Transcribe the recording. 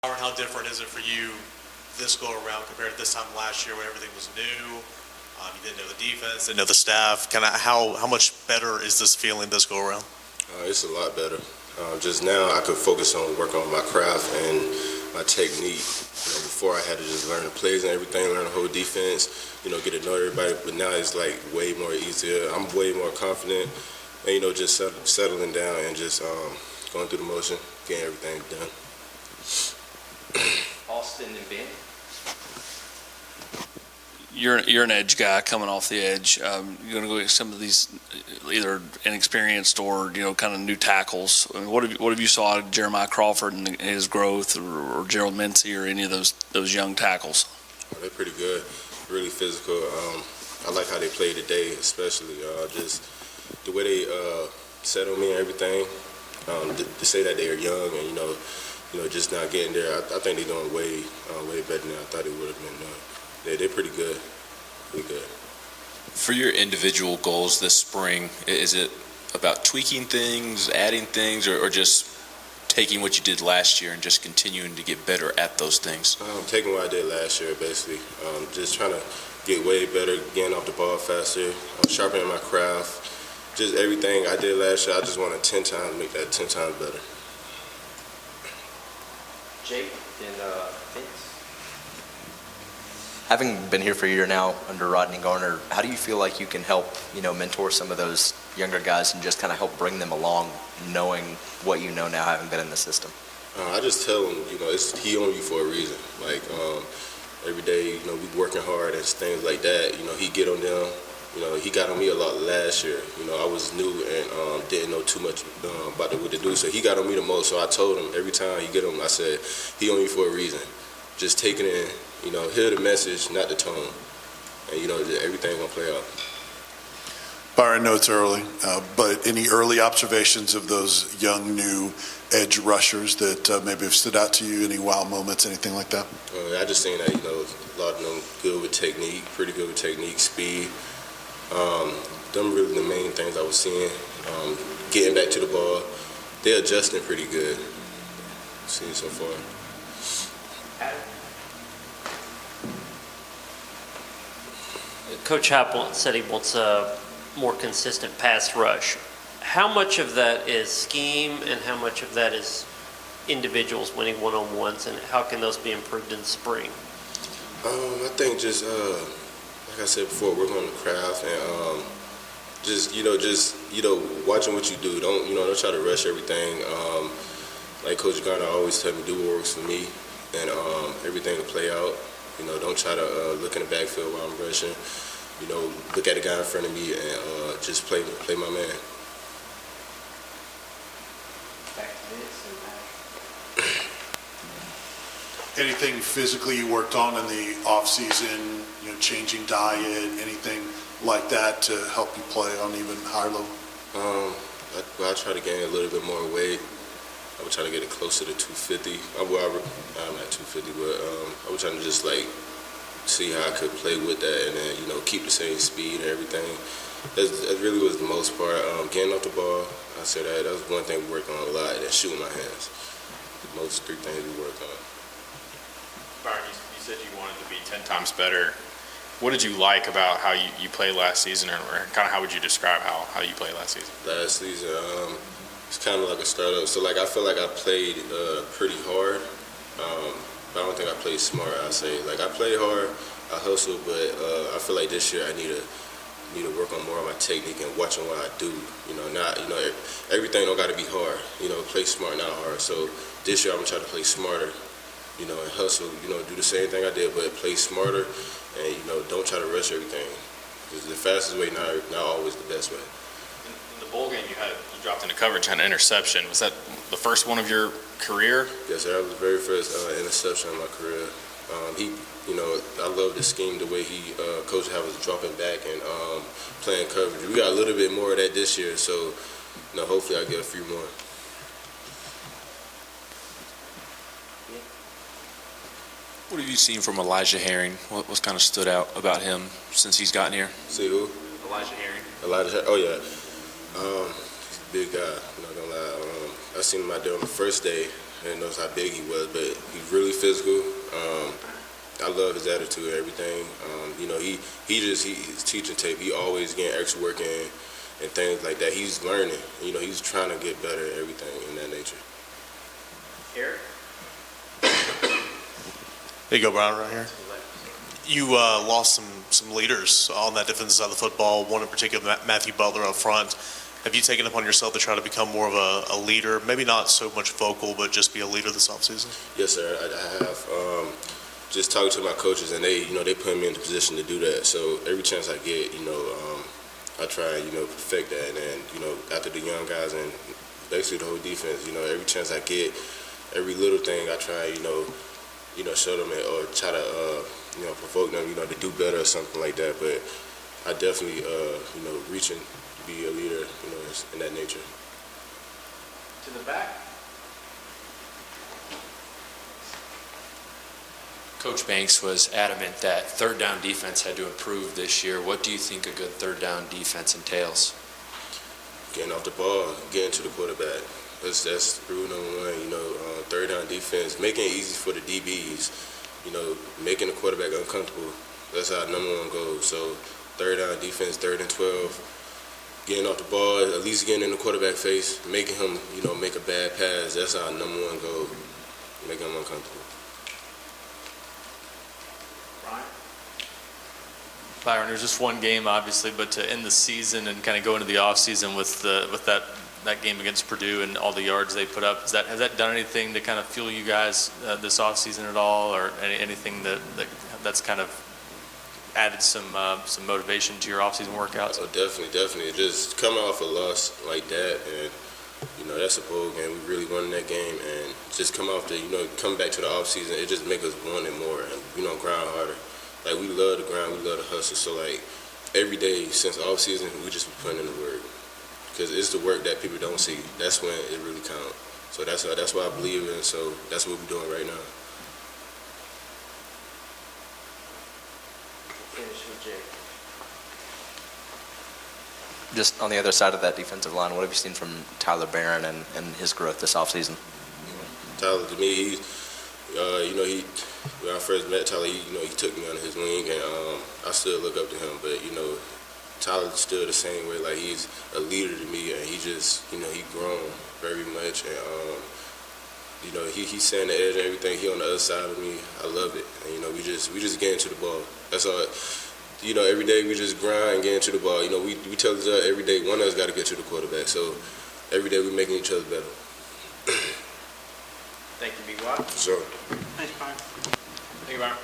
Byron, how different is it for you this go around compared to this time last year when everything was new? You didn't know the defense, didn't know the staff. Kind of how much better is this feeling this go around? It's a lot better. Just now I could focus on working on my craft and my technique. Before I had to just learn the plays and everything, learn the whole defense, get to know everybody. But now it's like way more easier. I'm way more confident and, just settling down and just going through the motion, getting everything done. Austin and Ben. You're an edge guy coming off the edge. You're going to go get some of these either inexperienced or kind of new tackles. I mean, what have you saw out of Jeremiah Crawford and his growth, or Gerald Mincy, or any of those young tackles? They're pretty good, really physical. I like how they play today, especially just the way they settle me and everything. To say that they are young and just not getting there, I think they're doing way better than I thought they would have been doing. They're pretty good, pretty good. For your individual goals this spring, is it about tweaking things, adding things, or just taking what you did last year and just continuing to get better at those things? Taking what I did last year, basically. Just trying to get way better, getting off the ball faster, sharpening my craft. Just everything I did last year, I just want to 10 times, make that 10 times better. Jake and Vince. Having been here for a year now under Rodney Garner, how do you feel like you can help, mentor some of those younger guys and just kind of help bring them along, knowing what you know now, having been in the system? I just tell them, he on you for a reason. Like every day, we working hard and things like that. He get on them. He got on me a lot last year. I was new and didn't know too much about what to do, so he got on me the most. So I told him every time he get on, I said, he on you for a reason. Just take it in. Hear the message, not the tone. And, everything going to play out. Byron, I know it's early, but any early observations of those young, new edge rushers that maybe have stood out to you? Any wow moments, anything like that? I just seen that, a lot of them good with technique, pretty good with technique, speed. Them really the main things I was seeing. Getting back to the ball. They're adjusting pretty good. Seen so far. Coach Happ said he wants a more consistent pass rush. How much of that is scheme and how much of that is individuals winning one-on-ones, and how can those be improved in spring? I think just, like I said before, working on the craft and just watching what you do. Don't try to rush everything. Like Coach Garner always tell me, do what works for me, and everything will play out. Don't try to look in the backfield while I'm rushing. Look at the guy in front of me and just play my man. Anything physically you worked on in the offseason, changing diet, anything like that to help you play on even higher level? I try to gain a little bit more weight. I would try to get it closer to 250. I'm not 250, but I was trying to just see how I could play with that and then keep the same speed and everything. That really was the most part. Getting off the ball, I said that was one thing we worked on a lot. And shooting my hands. The most three things we worked on. Byron, you said you wanted to be 10 times better. What did you like about how you played last season, or kind of how would you describe how you played last season? Last season, it's kind of like a startup. So I feel like I played pretty hard, but I don't think I played smart. I played hard, I hustled, but I feel like this year I need to work on more of my technique and watching what I do. Everything don't got to be hard. Play smart, not hard. So this year I'm gonna try to play smarter, and hustle. Do the same thing I did, but play smarter, and don't try to rush everything. Because the fastest way not always the best way. In the bowl game, you dropped into coverage, had an interception. Was that the first one of your career? Yes, sir. That was the very first interception in my career. I love the scheme, the way Coach Happ was dropping back and playing coverage. We got a little bit more of that this year, so hopefully I'll get a few more. What have you seen from Elijah Herring? What's kind of stood out about him since he's gotten here? See who? Elijah Herring. Oh yeah. He's a big guy. I'm not gonna lie. I seen him out there on the first day. I didn't know how big he was, but he's really physical. I love his attitude and everything. You know, he's teaching tape. He always getting extra work in and things like that. He's learning. You know, he's trying to get better at everything in that nature. Eric? There you go, Brian, right here. You lost some leaders on that defensive side of the football, one in particular, Matthew Butler up front. Have you taken upon yourself to try to become more of a leader, maybe not so much vocal, but just be a leader this offseason? Yes, sir. I have. Just talking to my coaches, and they put me in the position to do that. So every chance I get, I try and, perfect that. And then, after the young guys and basically the whole defense, every chance I get, every little thing I try, show them it or try to, provoke them, to do better or something like that. But I definitely, reaching to be a leader, in that nature. To the back? Coach Banks was adamant that third down defense had to improve this year. What do you think a good third down defense entails? Getting off the ball, getting to the quarterback. That's rule number one. Third down defense, making it easy for the DBs. Making the quarterback uncomfortable. That's our number one goal. So third down defense, 3rd and 12, getting off the ball, at least getting in the quarterback face, making him, make a bad pass. That's our number one goal, making him uncomfortable. Byron, there's just one game, obviously, but to end the season and kind of go into the offseason with that game against Purdue and all the yards they put up, has that done anything to kind of fuel you guys this offseason at all, or anything that's kind of added some motivation to your offseason workouts? Oh, definitely. Just coming off a loss like that, and that's a bowl game. We really won that game, and just come off come back to the offseason, it just make us want it more and grind harder. Like, we love the grind, we love the hustle. So, like, every day since off-season, we just been putting in the work. Because it's the work that people don't see. That's when it really counts. So that's why I believe in. So that's what we're doing right now. Finish with Jake. Just on the other side of that defensive line, what have you seen from Tyler Barron and his growth this offseason? Tyler, to me, when I first met Tyler, he took me under his wing, and I still look up to him. But Tyler's still the same way. Like, he's a leader to me, and he just, he grown very much, and he's saying the edge and everything. He on the other side of me. I love it. And we just get into the ball. That's all. Every day we just grind and get into the ball. We tell each other every day one of us got to get to the quarterback. So every day we're making each other better. Thank you, B.Y. For sure.